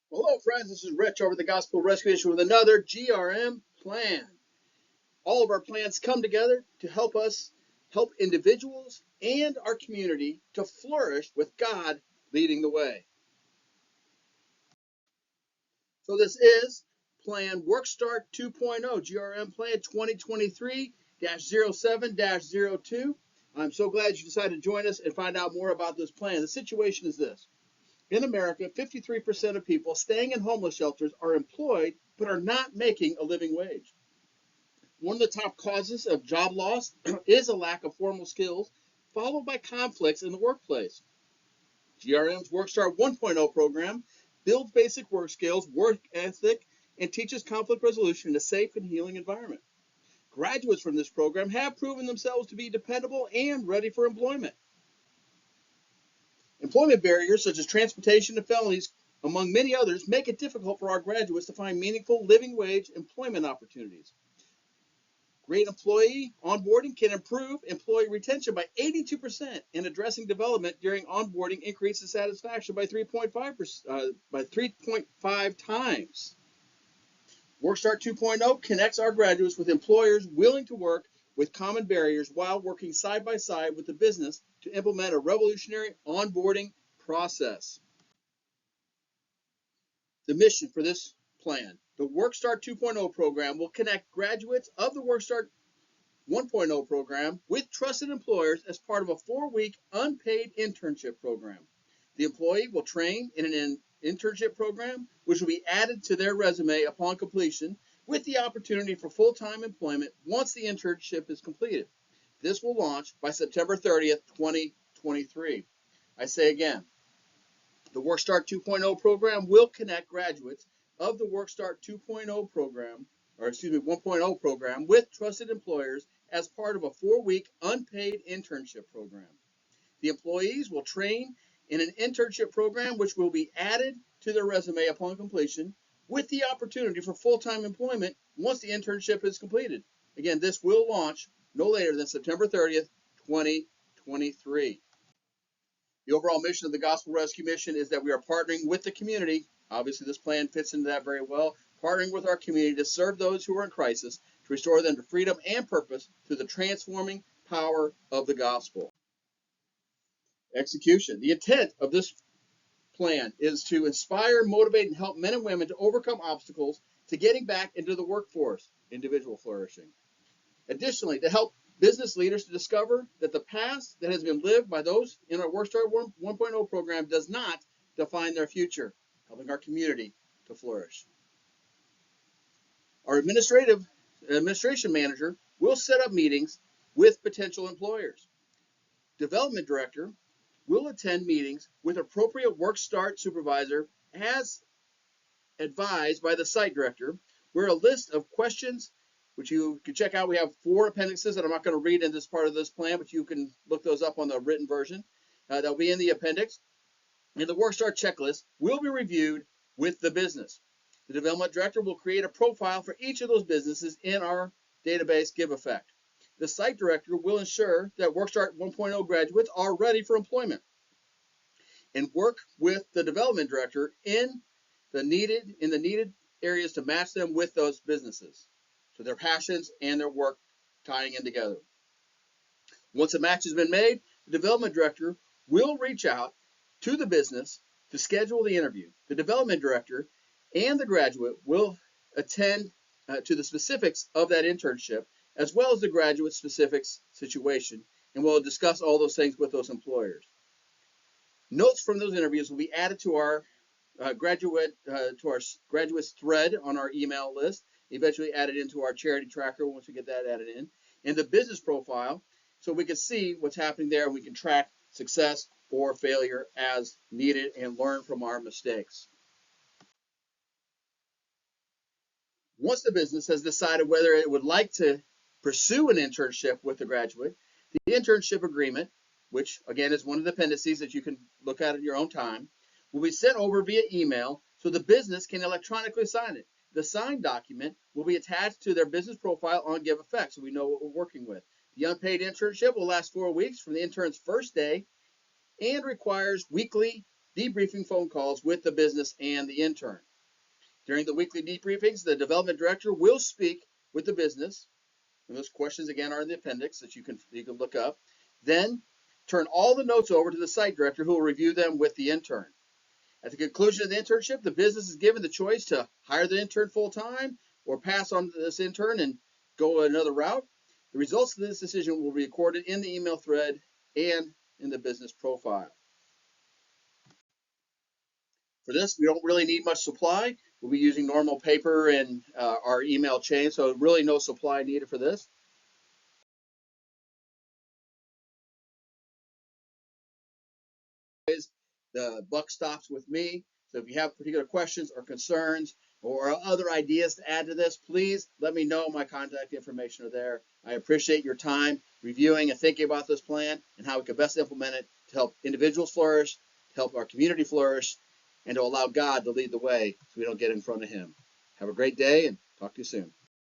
Hello, friends. This is Rich over at the Gospel Rescue Mission with another GRM plan. All of our plans come together to help us help individuals and our community to flourish with God leading the way. So this is Plan WorkStart 2.0, GRM Plan 2023-07-02. I'm so glad you decided to join us and find out more about this plan. The situation is this. In America, 53% of people staying in homeless shelters are employed but are not making a living wage. One of the top causes of job loss is a lack of formal skills, followed by conflicts in the workplace. GRM's WorkStart 1.0 program builds basic work skills, work ethic, and teaches conflict resolution in a safe and healing environment. Graduates from this program have proven themselves to be dependable and ready for employment. Employment barriers such as transportation and felonies, among many others, make it difficult for our graduates to find meaningful living wage employment opportunities. Great employee onboarding can improve employee retention by 82%, and addressing development during onboarding increases satisfaction by 3.5 times. WorkStart 2.0 connects our graduates with employers willing to work with common barriers while working side by side with the business to implement a revolutionary onboarding process. The mission for this plan: the WorkStart 2.0 program will connect graduates of the WorkStart 1.0 program with trusted employers as part of a 4-week unpaid internship program. The employee will train in an internship program, which will be added to their resume upon completion, with the opportunity for full-time employment once the internship is completed. This will launch by September 30th, 2023. I say again, the WorkStart 2.0 program will connect graduates of the WorkStart 2.0 program, 1.0 program, with trusted employers as part of a 4-week unpaid internship program. The employees will train in an internship program which will be added to their resume upon completion, with the opportunity for full-time employment once the internship is completed. Again, this will launch no later than September 30th, 2023. The overall mission of the Gospel Rescue Mission is that we are partnering with the community. Obviously, this plan fits into that very well. Partnering with our community to serve those who are in crisis, to restore them to freedom and purpose through the transforming power of the gospel. Execution. The intent of this plan is to inspire, motivate, and help men and women to overcome obstacles to getting back into the workforce, individual flourishing. Additionally, to help business leaders to discover that the past that has been lived by those in our WorkStart 1.0 program does not define their future, helping our community to flourish. Our administration manager will set up meetings with potential employers. Development director will attend meetings with appropriate WorkStart supervisor as advised by the site director, where a list of questions which you can check out. We have 4 appendixes that I'm not going to read in this part of this plan, but you can look those up on the written version. They'll be in the appendix. And the WorkStart checklist will be reviewed with the business. The development director will create a profile for each of those businesses in our database GiveEffect. The site director will ensure that WorkStart 1.0 graduates are ready for employment and work with the development director in the needed areas to match them with those businesses. So their passions and their work tying in together. Once a match has been made, the development director will reach out to the business to schedule the interview. The development director and the graduate will attend to the specifics of that internship, as well as the graduate specifics situation, and we'll discuss all those things with those employers. Notes from those interviews will be added to our graduates thread on our email list, eventually added into our charity tracker once we get that added in, and the business profile, so we can see what's happening there and we can track success or failure as needed and learn from our mistakes. Once the business has decided whether it would like to pursue an internship with the graduate, the internship agreement, which again is one of the appendices that you can look at your own time, will be sent over via email so the business can electronically sign it. The signed document will be attached to their business profile on GiveEffect, so we know what we're working with. The unpaid internship will last 4 weeks from the intern's first day and requires weekly debriefing phone calls with the business and the intern. During the weekly debriefings, the development director will speak with the business, and those questions again are in the appendix that you can look up. Then turn all the notes over to the site director, who will review them with the intern. At the conclusion of the internship, the business is given the choice to hire the intern full-time or pass on this intern and go another route. The results of this decision will be recorded in the email thread and in the business profile. For this, we don't really need much supply. We'll be using normal paper and our email chain, so really no supply needed for this. The buck stops with me. So if you have particular questions or concerns or other ideas to add to this, please let me know. My contact information are there. I appreciate your time reviewing and thinking about this plan and how we can best implement it to help individuals flourish, to help our community flourish, and to allow God to lead the way so we don't get in front of him. Have a great day and talk to you soon.